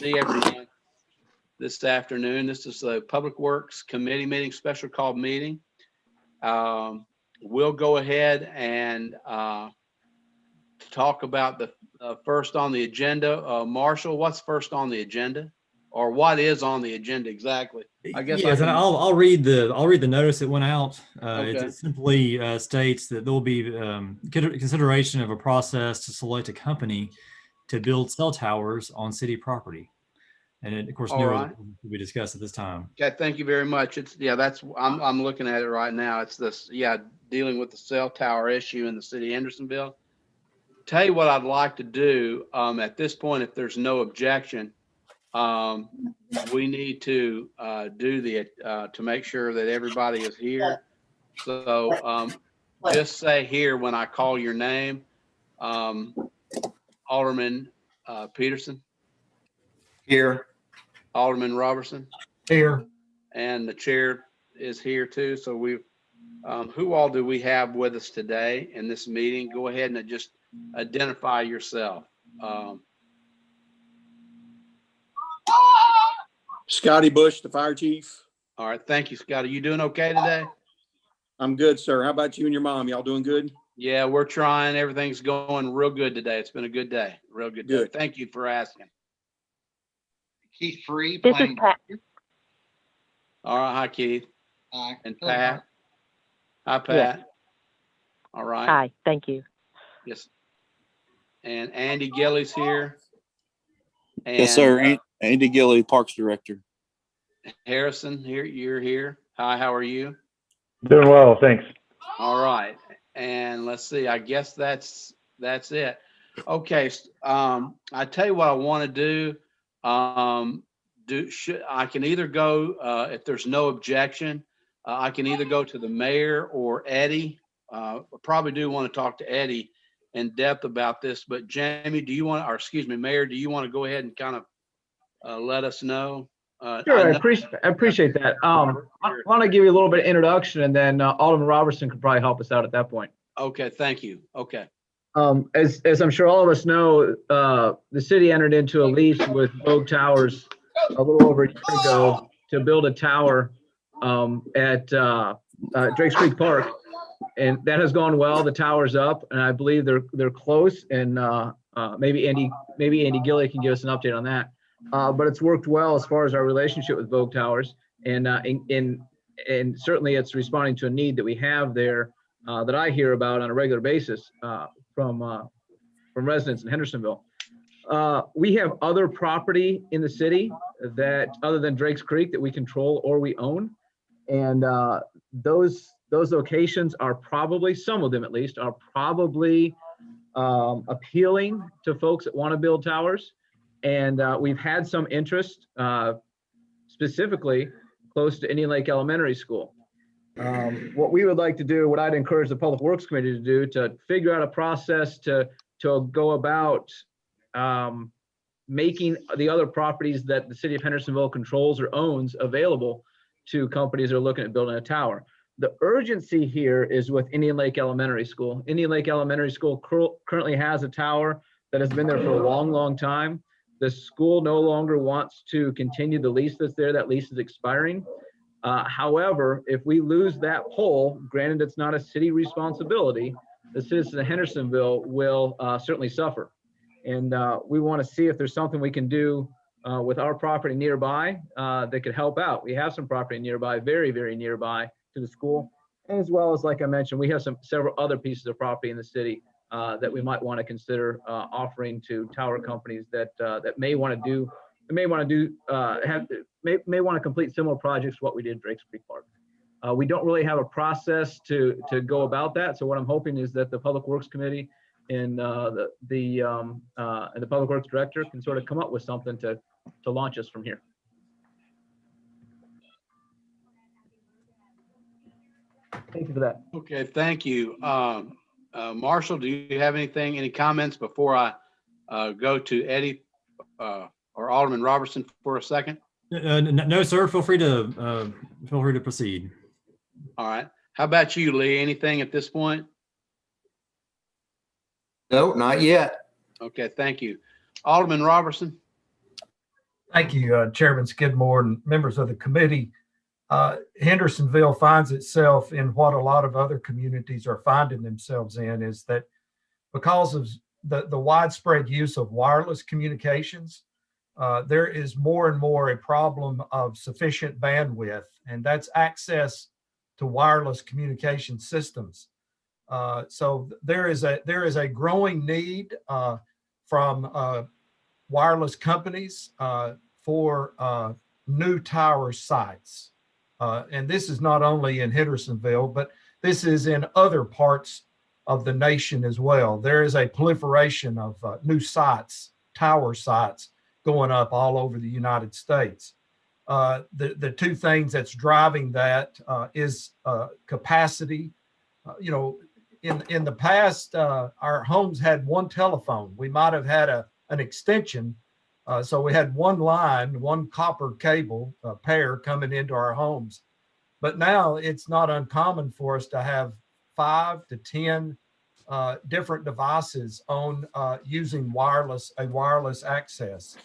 see everyone this afternoon. This is the Public Works Committee meeting, special call meeting. We'll go ahead and talk about the first on the agenda. Marshall, what's first on the agenda, or what is on the agenda exactly? I guess yes, and I'll read the notice that went out. Okay. It simply states that there will be consideration of a process to select a company to build cell towers on city property, and it, of course, will be discussed at this time. Okay, thank you very much. That's I'm looking at it right now. It's this dealing with the cell tower issue in the city of Hendersonville. Tell you what I'd like to do at this point, if there's no objection, we need to do to make sure that everybody is here. So just say here when I call your name. Alderman Peterson. Here. Alderman Robertson. Here. And the chair is here too. So who all do we have with us today in this meeting? Go ahead and just identify yourself. Scotty Bush, the fire chief. All right. Thank you, Scotty. You doing okay today? I'm good, sir. How about you and your mom? Y'all doing good? Yeah, we're trying. Everything's going real good today. It's been a good day. Real good day. Good. Thank you for asking. Keith Free. This is Pat. All right. Hi, Keith. Hi. And Pat. Hi, Pat. Yes. All right. Hi, thank you. Yes. And Andy Gillies here. And, yes, sir. Andy Gilly, Parks Director. Harrison, you're here. Hi, how are you? Doing well, thanks. All right. And let's see, I guess that's it. Okay. I tell you what I want to do. I can either go, if there's no objection, I can either go to the mayor or Eddie. I probably do want to talk to Eddie in depth about this, but Jamie, Mayor, do you want to go ahead and kind of let us know? Sure, I appreciate that. I want to give you a little bit of introduction, and then Alderman Robertson could probably help us out at that point. Okay, thank you. Okay. As I'm sure all of us know, the city entered into a lease with Vogue Towers a little over a year ago to build a tower at Drakes Creek Park, and that has gone well. The tower's up, and I believe they're close. And maybe Andy Gilly can give us an update on that. But it's worked well as far as our relationship with Vogue Towers, and certainly it's responding to a need that we have there that I hear about on a regular basis from residents in Hendersonville. We have other property in the city that, other than Drakes Creek, that we control or we own, and those locations are probably, some of them at least, are probably appealing to folks that want to build towers. And we've had some interest, specifically close to Indian Lake Elementary School. What we would like to do, what I'd encourage the Public Works Committee to do, to figure out a process to go about making the other properties that the city of Hendersonville controls or owns available to companies that are looking at building a tower. The urgency here is with Indian Lake Elementary School. Indian Lake Elementary School currently has a tower that has been there for a long, long time. The school no longer wants to continue the lease that's there. That lease is expiring. However, if we lose that pole, granted it's not a city responsibility, the citizens of Hendersonville will certainly suffer. And we want to see if there's something we can do with our property nearby that could help out. We have some property nearby, very, very nearby to the school, as well as, like I mentioned, we have several other pieces of property in the city that we might want to consider offering to tower companies that may want to complete similar projects to what we did at Drakes Creek Park. We don't really have a process to go about that. So what I'm hoping is that the Public Works Committee and the Public Works Director can sort of come up with something to launch us from here. Thank you for that. Okay, thank you. Marshall, do you have any comments before I go to Eddie or Alderman Robertson for a second? No, sir. Feel free to proceed. All right. How about you, Lee? Anything at this point? No, not yet. Okay, thank you. Alderman Robertson. Thank you, Chairman Skidmore and members of the committee. Hendersonville finds itself in what a lot of other communities are finding themselves in, is that because of the widespread use of wireless communications, there is more and more a problem of sufficient bandwidth, and that's access to wireless communication systems. So there is a growing need from wireless companies for new tower sites. And this is not only in Hendersonville, but this is in other parts of the nation as well. There is a proliferation of new sites, tower sites, going up all over the United States. The two things that's driving that is capacity. In the past, our homes had one telephone. We might have had an extension. So we had one line, one copper cable pair coming into our homes. But now it's not uncommon for us to have 5 to 10 different devices on using a wireless access.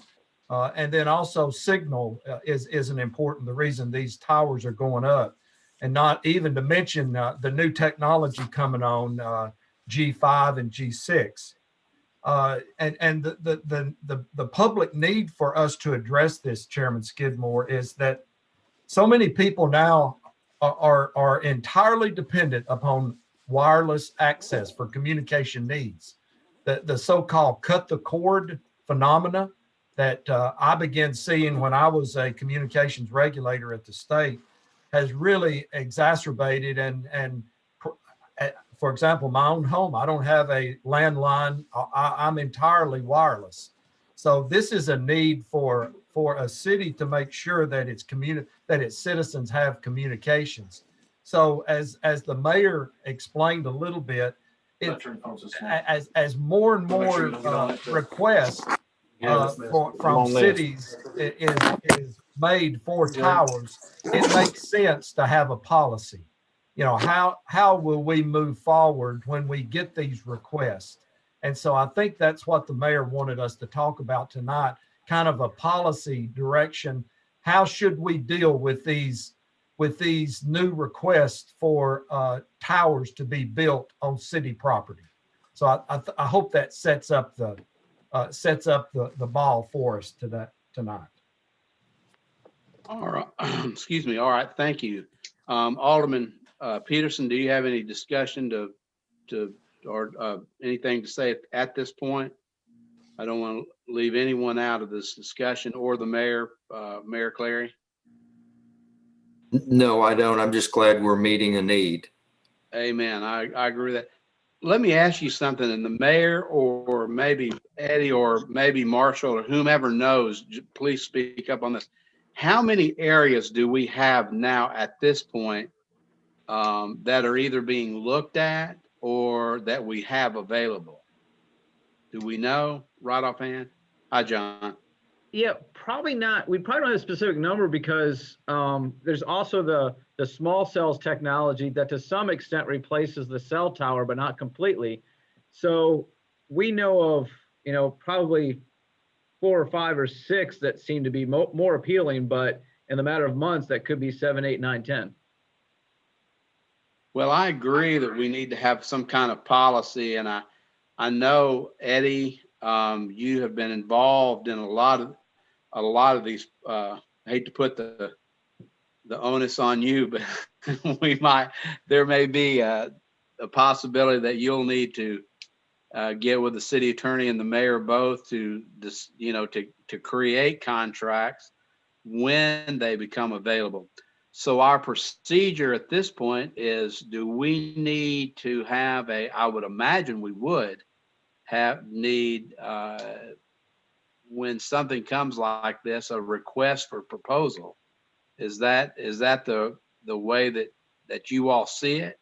And then also signal is an important, the reason these towers are going up. And not even to mention the new technology coming on G5 and G6. And the public need for us to address this, Chairman Skidmore, is that so many people now are entirely dependent upon wireless access for communication needs. The so-called cut the cord phenomena that I began seeing when I was a communications regulator at the state has really exacerbated and for example, my own home, I don't have a landline. I'm entirely wireless. So this is a need for a city to make sure that its citizens have communications. So as the mayor explained a little bit, as more and more requests from cities is made for towers, it makes sense to have a policy. How will we move forward when we get these requests? And so I think that's what the mayor wanted us to talk about tonight, kind of a policy direction. How should we deal with these new requests for towers to be built on city property? So I hope that sets up the ball for us tonight. All right. Excuse me. All right. Thank you. Alderman Peterson, do you have any discussion or anything to say at this point? I don't want to leave anyone out of this discussion, or the mayor, Mayor Clary. No, I don't. I'm just glad we're meeting a need. Amen. I agree with that. Let me ask you something, and the mayor or maybe Eddie or maybe Marshall or whomever knows, please speak up on this. How many areas do we have now at this point that are either being looked at or that we have available? Do we know right offhand? Hi, John. Yeah, probably not. We probably don't have a specific number because there's also the small cells technology that to some extent replaces the cell tower, but not completely. So we know of, probably 4 or 5 or 6 that seem to be more appealing, but in the matter of months, that could be 7, 8, 9, 10. Well, I agree that we need to have some kind of policy, and I know, Eddie, you have been involved in a lot of these. I hate to put the onus on you, but there may be a possibility that you'll need to get with the city attorney and the mayor both to create contracts when they become available. So our procedure at this point is, do we need to have I would imagine we would need when something comes like this, a request for proposal. Is that the way that you all see it?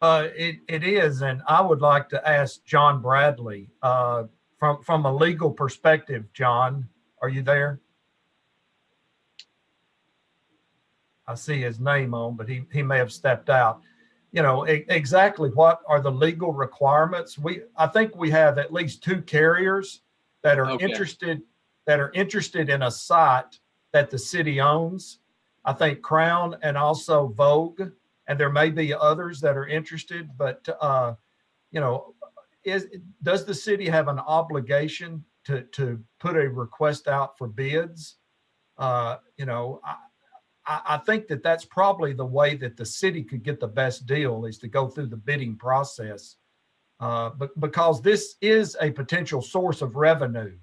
It is, and I would like to ask John Bradley from a legal perspective. John, are you there? I see his name on, but he may have stepped out. Exactly what are the legal requirements? I think we have at least 2 carriers that are interested that are interested in a site that the city owns. I think Crown and also Vogue, and there may be others that are interested, but you know, does the city have an obligation to put a request out for bids? You know, I think that that's probably the way that the city could get the best deal, is to go through the bidding process. But because this is a potential source of revenue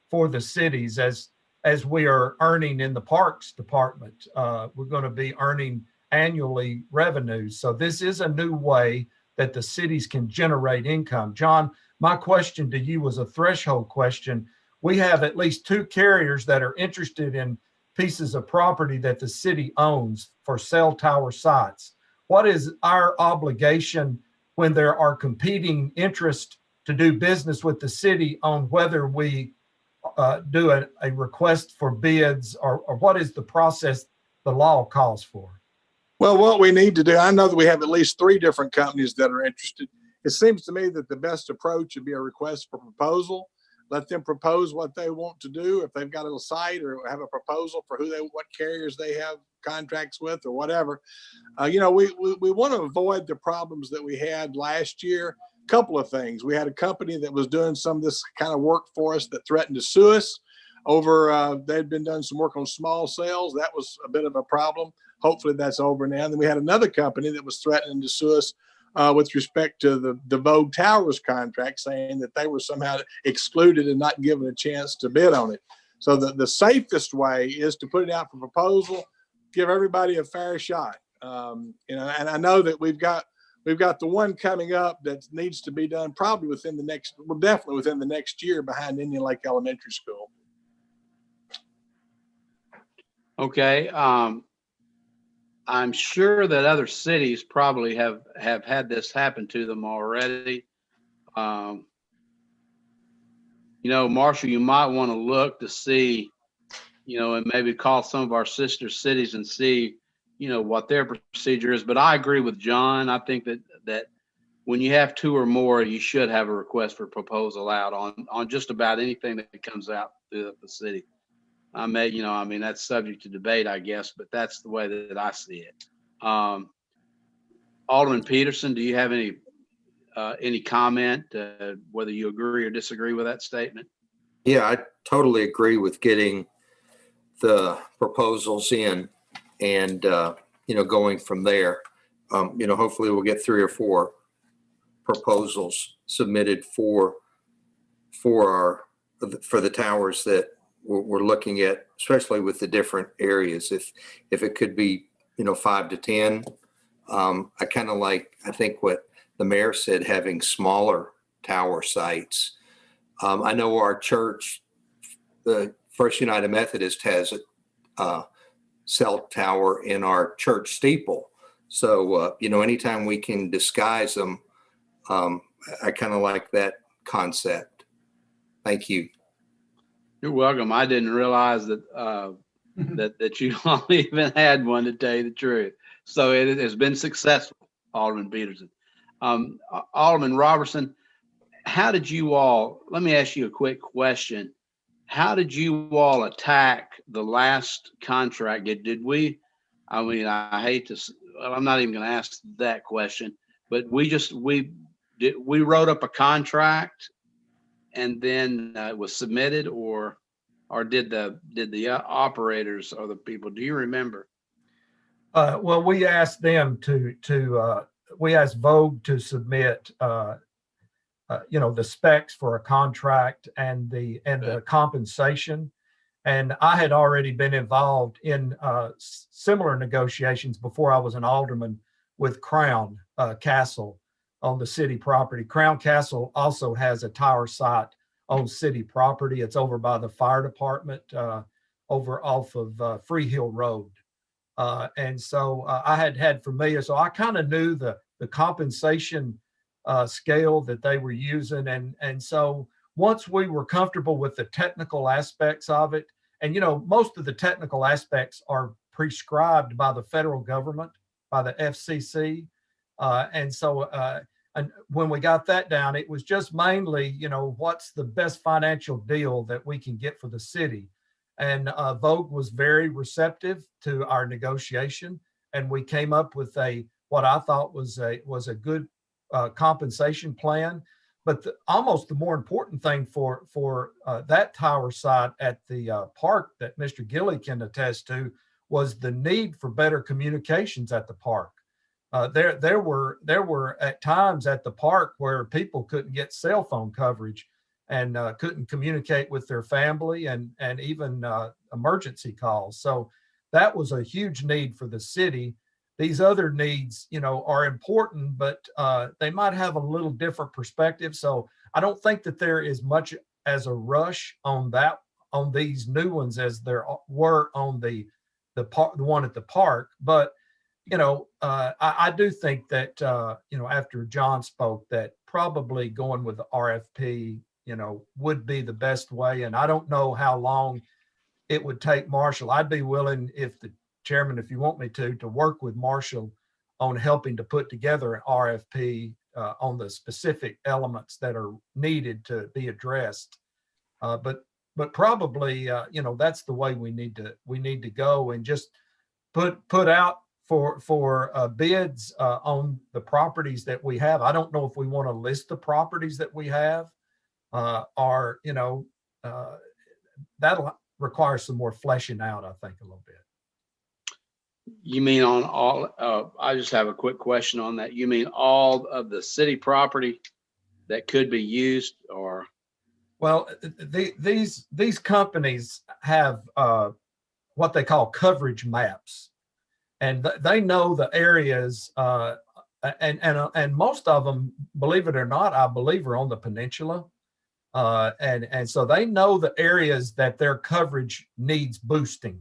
for the cities, as we are earning in the Parks Department, we're going to be earning annually revenues. So this is a new way that the cities can generate income. John, my question to you was a threshold question. We have at least 2 carriers that are interested in pieces of property that the city owns for cell tower sites. What is our obligation when there are competing interests to do business with the city on whether we do a request for bids, or what is the process the law calls for? Well, what we need to do, I know that we have at least 3 different companies that are interested. It seems to me that the best approach would be a request for proposal. Let them propose what they want to do. If they've got a site or have a proposal for what carriers they have contracts with or whatever. You know, we want to avoid the problems that we had last year. Couple of things. We had a company that was doing some of this kind of work for us that threatened to sue us over, they'd been doing some work on small cells. That was a bit of a problem. Hopefully that's over now. And then we had another company that was threatening to sue us with respect to the Vogue Towers contract, saying that they were somehow excluded and not given a chance to bid on it. So the safest way is to put it out for proposal, give everybody a fair shot. You know, and I know that we've got the one coming up that needs to be done probably definitely within the next year behind Indian Lake Elementary School. Okay. I'm sure that other cities probably have had this happen to them already. You know, Marshall, you might want to look to see, you know, and maybe call some of our sister cities and see, you know, what their procedure is. But I agree with John. I think that when you have 2 or more, you should have a request for proposal out on just about anything that comes out through the city. You know, I mean, that's subject to debate, I guess, but that's the way that I see it. Alderman Peterson, do you have any comment, whether you agree or disagree with that statement? Yeah, I totally agree with getting the proposals in and, you know, going from there. You know, hopefully we'll get 3 or 4 proposals submitted for the towers that we're looking at, especially with the different areas. If it could be, you know, 5 to 10, I kind of like, I think what the mayor said, having smaller tower sites. I know our church, the First United Methodist, has a cell tower in our church steeple. So, you know, anytime we can disguise them, I kind of like that concept. Thank you. You're welcome. I didn't realize that that you only even had one, to tell you the truth. So it has been successful, Alderman Peterson. Alderman Robertson, how did you all, let me ask you a quick question. How did you all attack the last contract? Did we, I mean, I hate to, well, I'm not even going to ask that question, but we wrote up a contract and then it was submitted, or did the operators or the people, do you remember? Well, we asked them we asked Vogue to submit, you know, the specs for a contract and the compensation. And I had already been involved in similar negotiations before I was an alderman with Crown Castle on the city property. Crown Castle also has a tower site on city property. It's over by the fire department, over off of Free Hill Road. And so I had familiar, so I kind of knew the compensation scale that they were using. And so once we were comfortable with the technical aspects of it, and, you know, most of the technical aspects are prescribed by the federal government, by the FCC. And so and when we got that down, it was just mainly, what's the best financial deal that we can get for the city. And Vogue was very receptive to our negotiation, and we came up with what I thought was a good compensation plan. But almost the more important thing for that tower site at the park that Mr. Gilly can attest to was the need for better communications at the park. There were at times at the park where people couldn't get cell phone coverage and couldn't communicate with their family and even emergency calls. So that was a huge need for the city. These other needs, are important, but they might have a little different perspective. So I don't think that there is much as a rush on these new ones as there were on the one at the park. But I do think that after John spoke, that probably going with the RFP, would be the best way. And I don't know how long it would take Marshall. I'd be willing, if the chairman, if you want me to work with Marshall on helping to put together an RFP on the specific elements that are needed to be addressed. But probably, that's the way we need to go, and just put out for bids on the properties that we have. I don't know if we want to list the properties that we have, or that'll require some more fleshing out, I think, a little bit. You mean on all, I just have a quick question on that. You mean all of the city property that could be used, or? Well, these companies have what they call coverage maps, and they know the areas, and most of them, believe it or not, I believe are on the peninsula, and so they know the areas that their coverage needs boosting.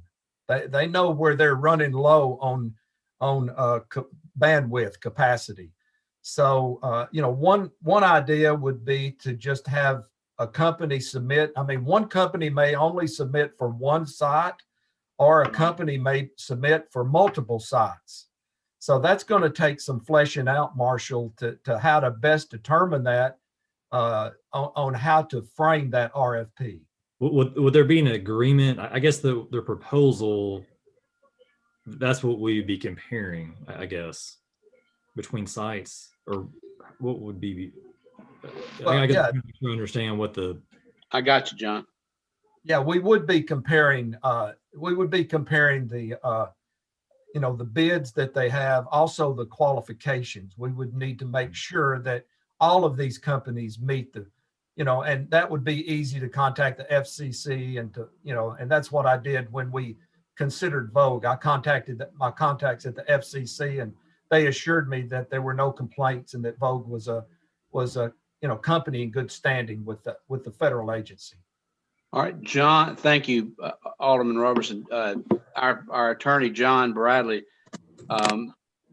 They know where they're running low on bandwidth capacity. So one idea would be to just have a company submit. I mean, one company may only submit for one site, or a company may submit for multiple sites. So that's going to take some fleshing out, Marshall, to how to best determine that on how to frame that RFP. Would there be an agreement? I guess their proposal, that's what we'd be comparing, I guess, between sites, or what would be, I guess I'm trying to understand what the. I got you, John. Yeah, we would be comparing the the bids that they have, also the qualifications. We would need to make sure that all of these companies meet the, and that would be easy to contact the FCC and and that's what I did when we considered Vogue. I contacted my contacts at the FCC, and they assured me that there were no complaints and that Vogue was a company in good standing with the federal agency. All right, John, thank you, Alderman Robertson. Our attorney, John Bradley,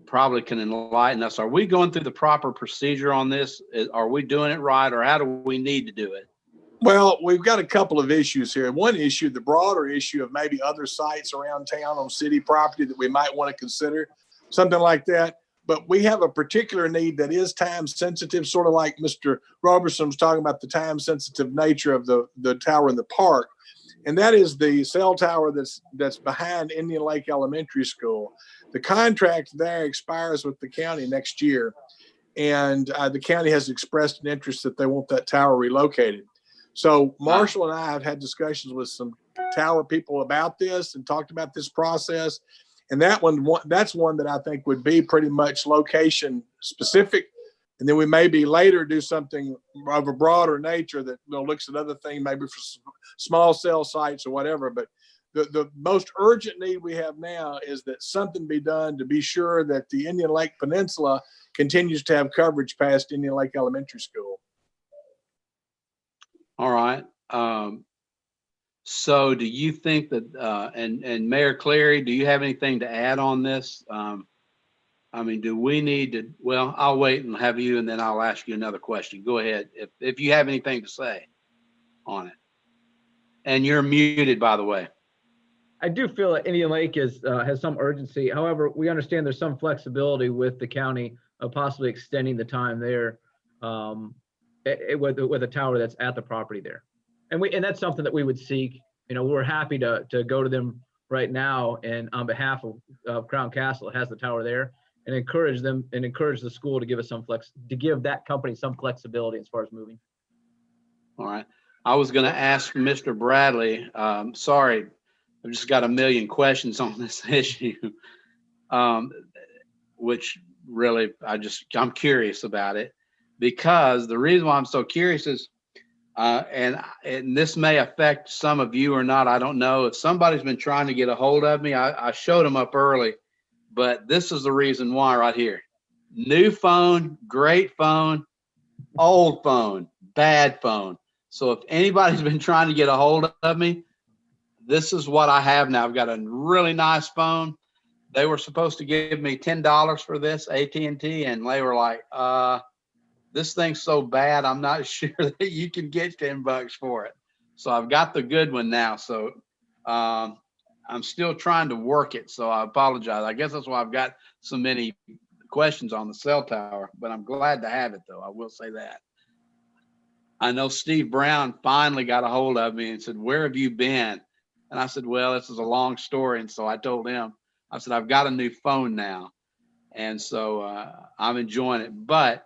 probably can enlighten us. Are we going through the proper procedure on this? Are we doing it right, or how do we need to do it? Well, we've got a couple of issues here. One issue, the broader issue of maybe other sites around town on city property that we might want to consider, something like that. But we have a particular need that is time sensitive, sort of like Mr. Robertson was talking about the time sensitive nature of the tower in the park. And that is the cell tower that's behind Indian Lake Elementary School. The contract there expires with the county next year. And the county has expressed an interest that they want that tower relocated. So Marshall and I have had discussions with some tower people about this and talked about this process. And that's one that I think would be pretty much location specific. And then we maybe later do something of a broader nature that looks at other things, maybe for small cell sites or whatever. But the most urgent need we have now is that something be done to be sure that the Indian Lake Peninsula continues to have coverage past Indian Lake Elementary School. All right. So do you think that, and Mayor Cleary, do you have anything to add on this? I mean, do we need to, well, I'll wait and have you, and then I'll ask you another question. Go ahead. If you have anything to say on it. And you're muted, by the way. I do feel that Indian Lake has some urgency. However, we understand there's some flexibility with the county of possibly extending the time there. with a tower that's at the property there. And that's something that we would seek. We're happy to go to them right now and on behalf of Crown Castle has the tower there, and encourage them and encourage the school to give us to give that company some flexibility as far as moving. All right. I was going to ask Mr. Bradley, sorry, I've just got a million questions on this issue, which really, I'm curious about it, because the reason why I'm so curious is, and this may affect some of you or not, I don't know. If somebody's been trying to get a hold of me, I showed them up early, but this is the reason why right here. New phone, great phone, old phone, bad phone. So if anybody's been trying to get a hold of me, this is what I have now. I've got a really nice phone. They were supposed to give me $10 for this, AT&T, and they were like, this thing's so bad, I'm not sure that you can get $10 for it. So I've got the good one now. So I'm still trying to work it. So I apologize. I guess that's why I've got so many questions on the cell tower, but I'm glad to have it, though. I will say that. I know Steve Brown finally got a hold of me and said, where have you been? And I said, well, this is a long story. And so I told him, I said, I've got a new phone now. And so I'm enjoying it. But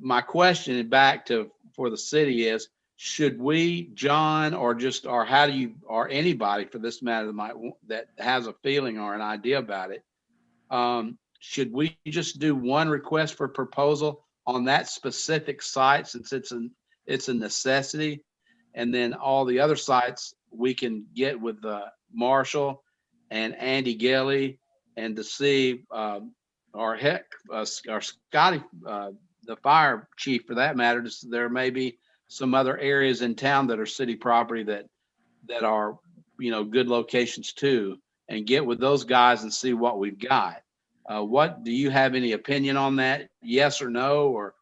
my question back for the city is, should we, John, or how do you, or anybody for this matter that has a feeling or an idea about it, should we just do one request for proposal on that specific site, since it's a necessity, and then all the other sites we can get with Marshall and Andy Gilly, and to see, or Scotty, the fire chief for that matter, there may be some other areas in town that are city property that are, good locations too, and get with those guys and see what we've got. What do you have any opinion on that? Yes or no? Or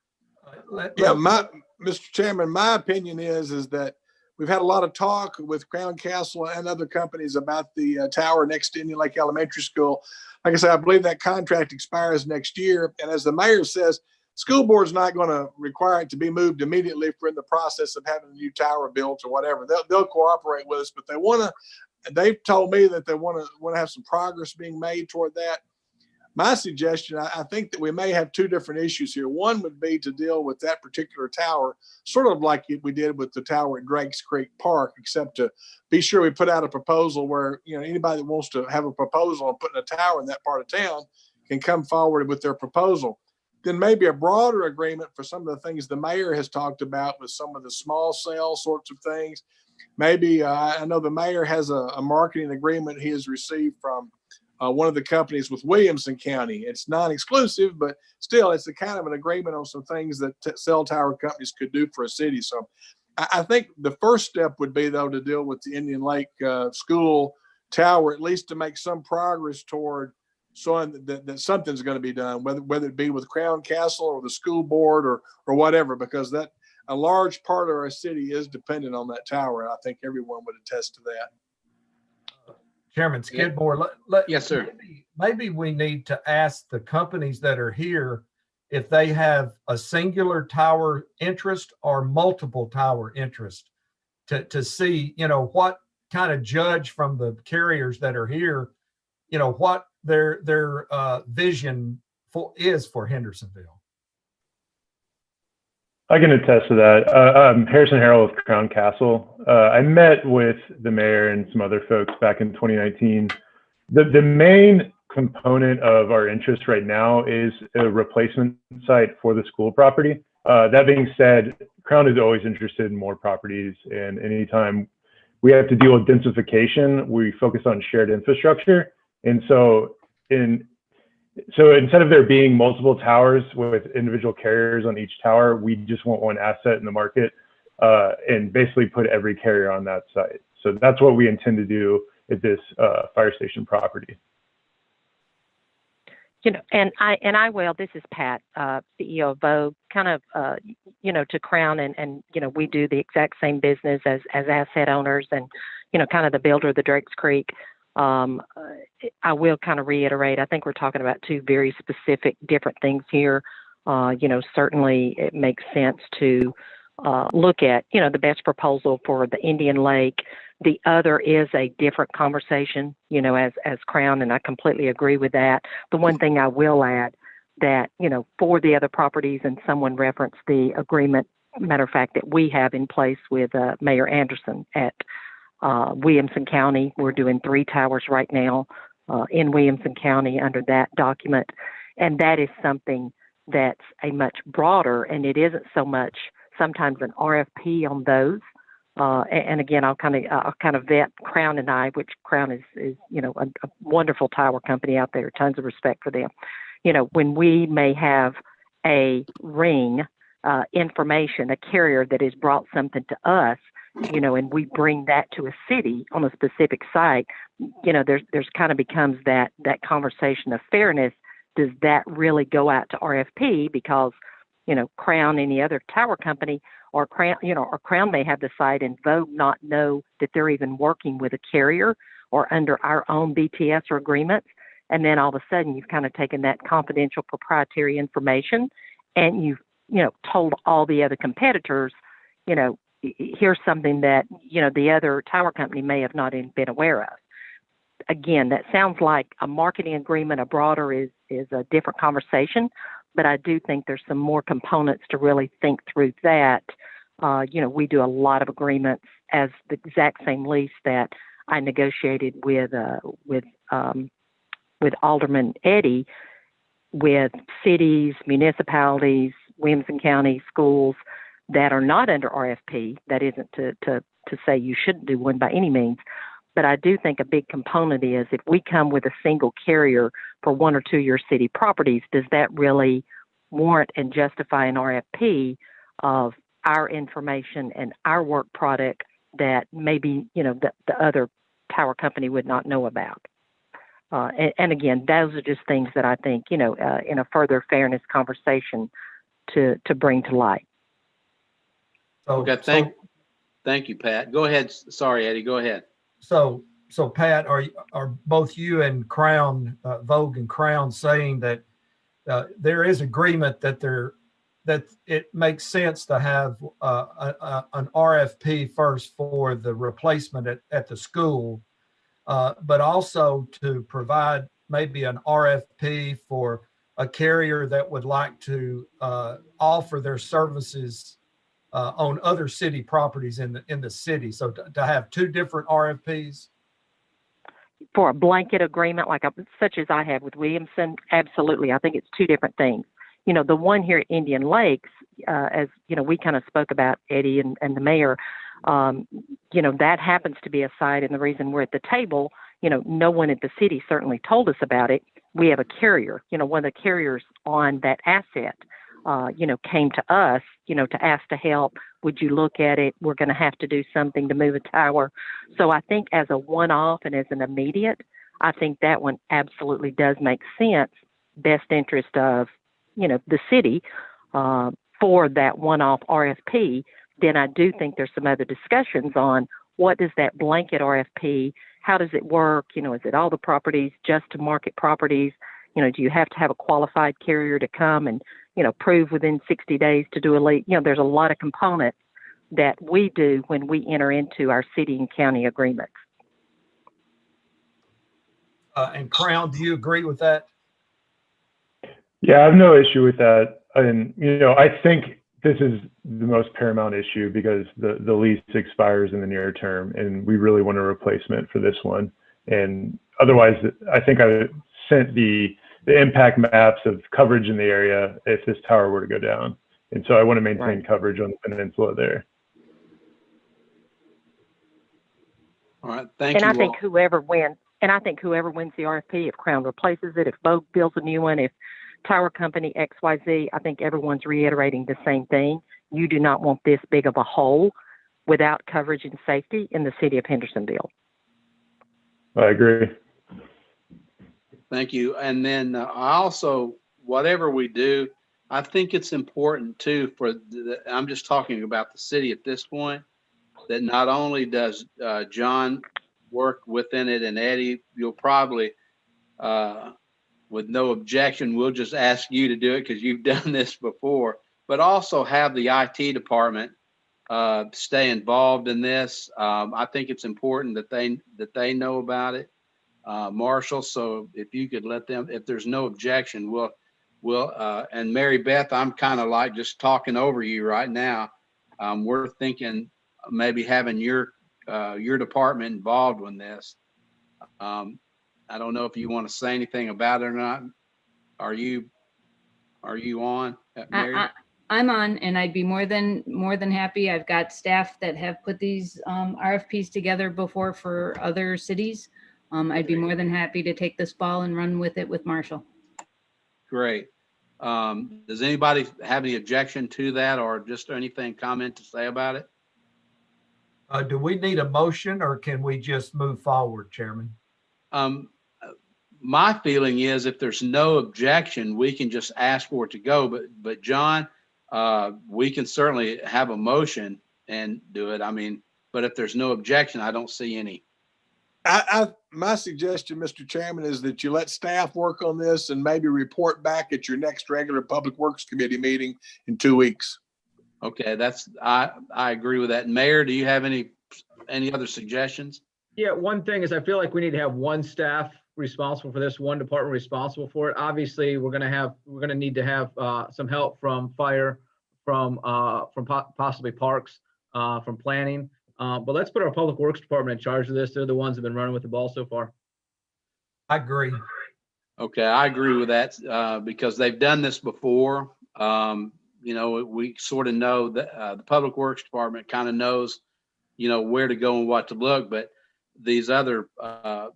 Yeah, Mr. Chairman, my opinion is that we've had a lot of talk with Crown Castle and other companies about the tower next to Indian Lake Elementary School. Like I said, I believe that contract expires next year. And as the mayor says, school board's not going to require it to be moved immediately if we're in the process of having a new tower built or whatever. They'll cooperate with us, but they've told me that they want to have some progress being made toward that. My suggestion, I think that we may have two different issues here. One would be to deal with that particular tower, sort of like we did with the tower at Drakes Creek Park, except to be sure we put out a proposal where, anybody that wants to have a proposal on putting a tower in that part of town can come forward with their proposal. Then maybe a broader agreement for some of the things the mayor has talked about with some of the small cell sorts of things. Maybe I know the mayor has a marketing agreement he has received from one of the companies with Williamson County. It's non-exclusive, but still it's a kind of an agreement on some things that cell tower companies could do for a city. So I think the first step would be, though, to deal with the Indian Lake School tower, at least to make some progress toward showing that something's going to be done, whether it be with Crown Castle or the school board or whatever, because that a large part of our city is dependent on that tower. And I think everyone would attest to that. Chairman Skidmore, yes, sir. Maybe we need to ask the companies that are here if they have a singular tower interest or multiple tower interest to see, what kind of judge from the carriers that are here, what their vision is for Hendersonville. I can attest to that. I'm Harrison Harrell with Crown Castle. I met with the mayor and some other folks back in 2019. The main component of our interest right now is a replacement site for the school property. That being said, Crown is always interested in more properties, and anytime we have to deal with densification, we focus on shared infrastructure. And so instead of there being multiple towers with individual carriers on each tower, we just want one asset in the market and basically put every carrier on that site. So that's what we intend to do at this fire station property. And I will, this is Pat, CEO of Vogue, kind of, to Crown and, we do the exact same business as asset owners and, kind of the builder of the Drakes Creek. I will kind of reiterate, I think we're talking about two very specific different things here. Certainly it makes sense to look at, the best proposal for the Indian Lake. The other is a different conversation, as Crown, and I completely agree with that. The one thing I will add that, for the other properties, and someone referenced the agreement, matter of fact, that we have in place with Mayor Anderson at Williamson County. We're doing 3 towers right now in Williamson County under that document. And that is something that's a much broader, and it isn't so much sometimes an RFP on those. And again, I'll kind of vet Crown and I, which Crown is a wonderful tower company out there, tons of respect for them. When we may have a ring information, a carrier that has brought something to us, and we bring that to a city on a specific site, there's kind of becomes that conversation of fairness. Does that really go out to RFP? Because, Crown, any other tower company, or Crown may have the site and Vogue not know that they're even working with a carrier or under our own BTS or agreements. And then all of a sudden you've kind of taken that confidential proprietary information and you've, told all the other competitors, here's something that, the other tower company may have not even been aware of. Again, that sounds like a marketing agreement. A broader is a different conversation, but I do think there's some more components to really think through that. We do a lot of agreements as the exact same lease that I negotiated with Alderman Eddy, with cities, municipalities, Williamson County schools that are not under RFP. That isn't to say you shouldn't do one by any means. But I do think a big component is if we come with a single carrier for 1 or 2 year city properties, does that really warrant and justify an RFP of our information and our work product that maybe, the other tower company would not know about? And again, those are just things that I think, in a further fairness conversation to bring to light. Okay, thank you, Pat. Go ahead. Sorry, Eddie, go ahead. So Pat, are both you and Crown, Vogue and Crown, saying that there is agreement that it makes sense to have an RFP first for the replacement at the school, but also to provide maybe an RFP for a carrier that would like to offer their services on other city properties in the city? So to have 2 different RFPs? For a blanket agreement such as I have with Williamson, absolutely. I think it's 2 different things. The one here at Indian Lakes, as we kind of spoke about, Eddie and the mayor, that happens to be a site, and the reason we're at the table, no one at the city certainly told us about it. We have a carrier, one of the carriers on that asset, came to us, to ask to help. Would you look at it? We're going to have to do something to move a tower. So I think as a one-off and as an immediate, I think that one absolutely does make sense, best interest of, the city for that one-off RFP. Then I do think there's some other discussions on what does that blanket RFP, how does it work? Is it all the properties, just to market properties? Do you have to have a qualified carrier to come and, prove within 60 days to do a lease? There's a lot of components that we do when we enter into our city and county agreements. And Crown, do you agree with that? Yeah, I have no issue with that. And, I think this is the most paramount issue because the lease expires in the near term and we really want a replacement for this one. And otherwise, I think I sent the impact maps of coverage in the area if this tower were to go down. And so I want to maintain coverage on the peninsula there. All right, thank you. And I think whoever wins the RFP, if Crown replaces it, if Vogue builds a new one, if tower company XYZ, I think everyone's reiterating the same thing. You do not want this big of a hole without coverage and safety in the city of Hendersonville. I agree. Thank you. And then I also, whatever we do, I think it's important too I'm just talking about the city at this point, that not only does John work within it and Eddie, you'll probably with no objection, we'll just ask you to do it because you've done this before, but also have the IT department stay involved in this. I think it's important that they know about it, Marshall. So if you could let them, if there's no objection, we'll and Mary Beth, I'm kind of like just talking over you right now. We're thinking maybe having your department involved in this. I don't know if you want to say anything about it or not. Are you on, Mary? I'm on, and I'd be more than happy. I've got staff that have put these RFPs together before for other cities. I'd be more than happy to take this ball and run with it with Marshall. Great. Does anybody have any objection to that, or just anything comment to say about it? Do we need a motion, or can we just move forward, Chairman? My feeling is if there's no objection, we can just ask for it to go. But John, we can certainly have a motion and do it. I mean, but if there's no objection, I don't see any. My suggestion, Mr. Chairman, is that you let staff work on this and maybe report back at your next regular Public Works Committee meeting in 2 weeks. Okay, I agree with that. Mayor, do you have any other suggestions? Yeah, one thing is I feel like we need to have one staff responsible for this, one department responsible for it. Obviously, we're going to need to have some help from fire, from possibly parks, from planning. But let's put our Public Works Department in charge of this. They're the ones that have been running with the ball so far. I agree. Okay, I agree with that because they've done this before. We sort of know that the Public Works Department kind of knows, where to go and what to look. But these our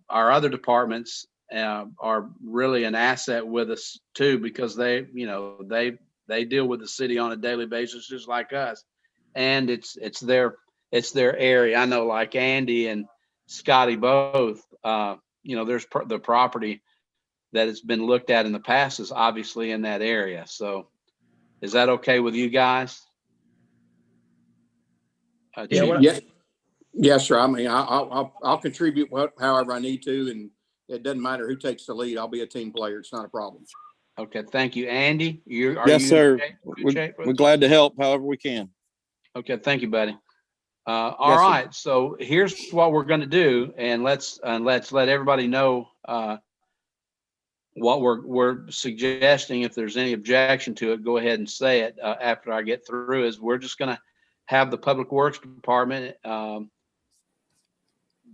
other departments are really an asset with us too, because they deal with the city on a daily basis just like us, and it's their area. I know, like Andy and Scotty both. There's the property that has been looked at in the past is obviously in that area. So, is that okay with you guys? Yes, sir. I mean, I'll contribute however I need to, and it doesn't matter who takes the lead. I'll be a team player. It's not a problem. Okay, thank you, Andy. Yes, sir. We're glad to help however we can. Okay, thank you, buddy. All Yes, sir. right, so here's what we're going to do, and let's let everybody know what we're suggesting. If there's any objection to it, go ahead and say it after I get through. Is we're just going to have the Public Works Department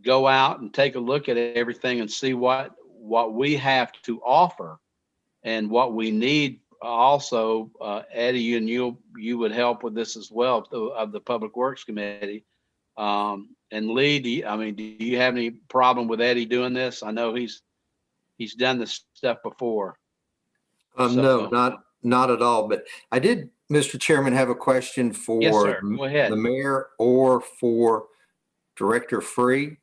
go out and take a look at everything and see what we have to offer and what we need. Also, Eddie, and you would help with this as well of the Public Works Committee. And Lee, do you have any problem with Eddie doing this? I know he's done this stuff before. No, not at all. But I did, Mr. Chairman, have a question for Yes, sir. Go ahead. the mayor or for Director Free.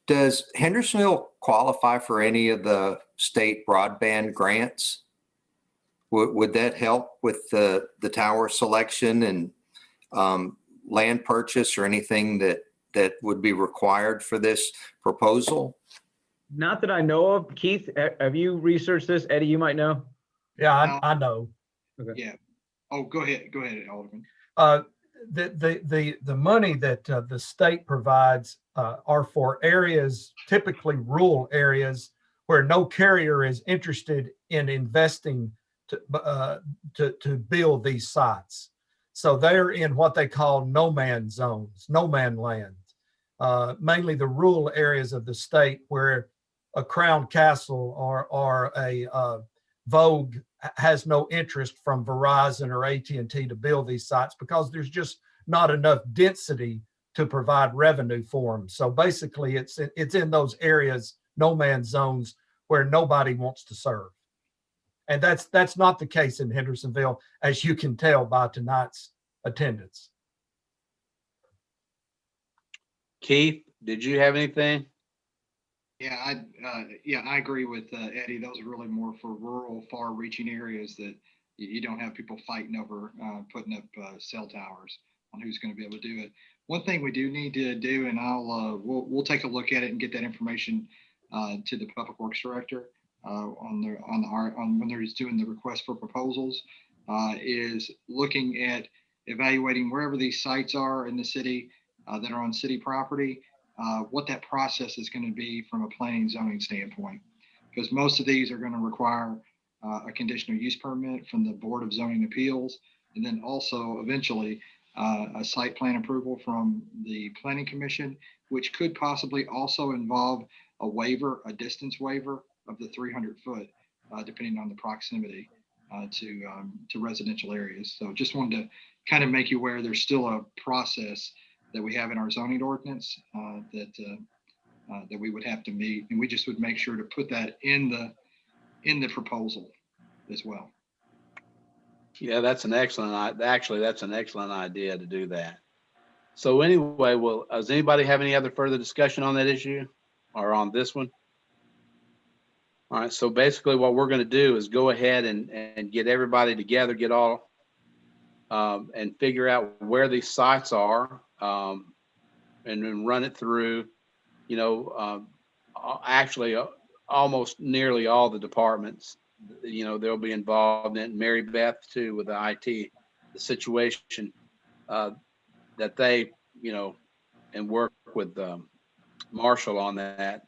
Does Hendersonville qualify for any of the state broadband grants? Would that help with the tower selection and land purchase or anything that would be required for this proposal? Not that I know of. Keith, have you researched this? Eddie, you might know. Yeah, I know. Okay. Yeah. Oh, go ahead, Alderman. The money that the state provides are for areas, typically rural areas, where no carrier is interested in investing to build these sites. So they're in what they call no man zones, no man land, mainly the rural areas of the state where a Crown Castle or a Vogue has no interest from Verizon or AT&T to build these sites because there's just not enough density to provide revenue for them. So basically it's in those areas, no man zones, where nobody wants to serve. And that's not the case in Hendersonville, as you can tell by tonight's attendance. Keith, did you have anything? Yeah, I agree with Eddie. Those are really more for rural, far-reaching areas that you don't have people fighting over putting up cell towers on who's going to be able to do it. One thing we do need to do, and we'll take a look at it and get that information to the Public Works Director. on when they're doing the request for proposals, is looking at evaluating wherever these sites are in the city that are on city property, what that process is going to be from a planning zoning standpoint, because most of these are going to require a conditional use permit from the Board of Zoning Appeals, and then also eventually a site plan approval from the Planning Commission, which could possibly also involve a waiver, a distance waiver of the 300 foot, depending on the proximity to residential areas. So just wanted to kind of make you aware there's still a process that we have in our zoning ordinance that we would have to meet, and we just would make sure to put that in the proposal as well. Yeah, that's an excellent, actually, that's an excellent idea to do that. So anyway, well, does anybody have any other further discussion on that issue or on this one? All right, so basically what we're going to do is go ahead and get everybody together, get all, and figure out where these sites are, and then run it through, you know, actually almost nearly all the departments, you know, they'll be involved in. Mary Beth too, with the IT, the situation that they, you know, and work with Marshall on that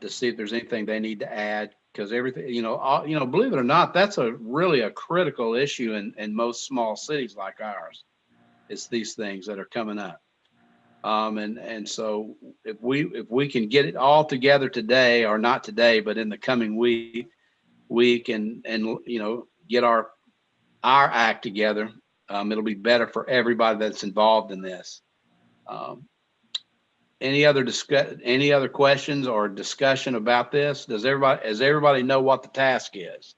to see if there's anything they need to add, because everything, you know, believe it or not, that's really a critical issue in most small cities like ours. It's these things that are coming up. And so if we can get it all together today, or not today, but in the coming week and you know, get our act together, it'll be better for everybody that's involved in this. Any other questions or discussion about this? Does everybody know what the task is?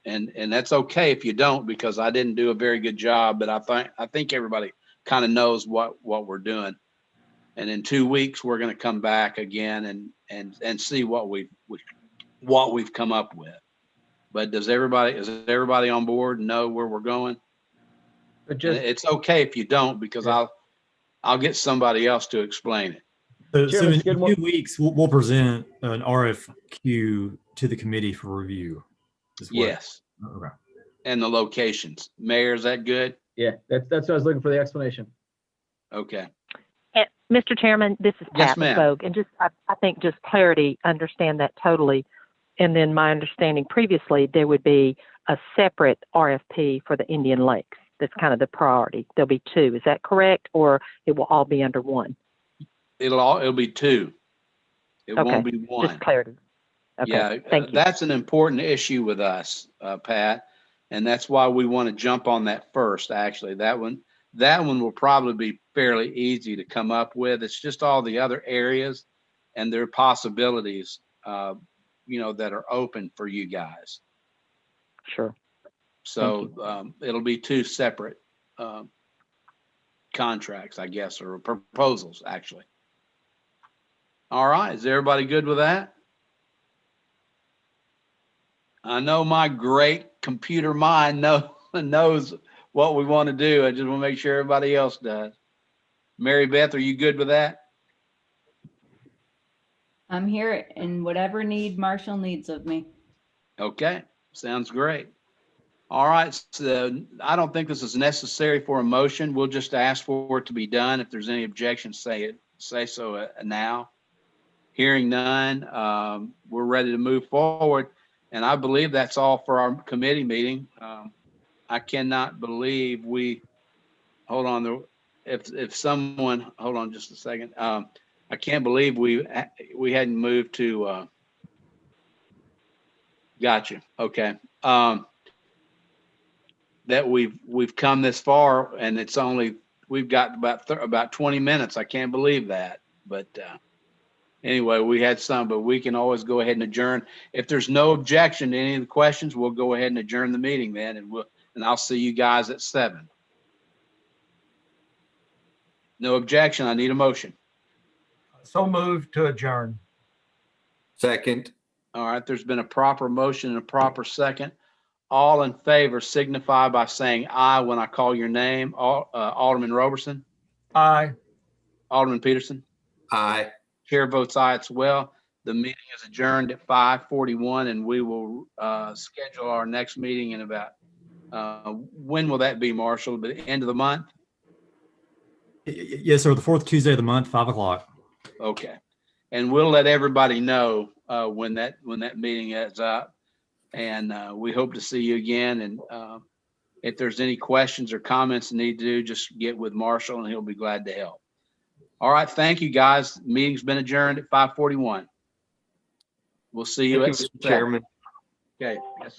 And that's okay if you don't, because I didn't do a very good job, but I think everybody kind of knows what we're doing. And in 2 weeks, we're going to come back again and see what we've come up with. But is everybody on board and know where we're going? But it's okay if you don't, because I'll get somebody else to explain it. So in 2 weeks, we'll present an RFQ to the committee for review. Yes. Okay. And the locations. Mayor, is that good? Yeah, that's what I was looking for, the explanation. Okay. Mr. Chairman, this is Yes, Pat ma'am. Vogue, and I think just clarity, understand that totally. And then my understanding previously, there would be a separate RFP for the Indian Lakes. That's kind of the priority. There'll be two. Is that correct? Or it will all be under one? It'll be two. It won't be one. Just clarity. Okay. Yeah, Thank you. that's an important issue with us, Pat, and that's why we want to jump on that first. Actually, that one will probably be fairly easy to come up with. It's just all the other areas and their possibilities, you know, that are open for you guys. Sure. So it'll be two separate contracts, I guess, or proposals, actually. All right, is everybody good with that? I know my great computer mind knows what we want to do. I just want to make sure everybody else does. Mary Beth, are you good with that? I'm here in whatever need Marshall needs of me. Okay, sounds great. All right, so I don't think this is necessary for a motion. We'll just ask for it to be done. If there's any objections, say so now. Hearing none, we're ready to move forward. And I believe that's all for our committee meeting. I cannot believe hold on, if someone, hold on just a second. I can't believe we hadn't moved to, gotcha, okay. That we've come this far, and it's only, we've got about 20 minutes. I can't believe that, but anyway, we had some, but we can always go ahead and adjourn. If there's no objection to any of the questions, we'll go ahead and adjourn the meeting then, and I'll see you guys at 7. No objection. I need a motion. So moved to adjourn. Second. All right. There's been a proper motion and a proper second. All in favor signify by saying aye when I call your name. Alderman Roberson. Aye. Alderman Peterson. Aye. Chair votes aye as well. The meeting is adjourned at 5:41, and we will schedule our next meeting in about, when will that be, Marshall? The end of the month? Yes, sir. The fourth Tuesday of the month, 5 o'clock. Okay. And we'll let everybody know when that meeting is up. And we hope to see you again. And if there's any questions or comments you need to do, just get with Marshall and he'll be glad to help. All right. Thank you, guys. Meeting's been adjourned at 5:41. We'll see you Thank at you, Mr. Chairman. Okay. Yes,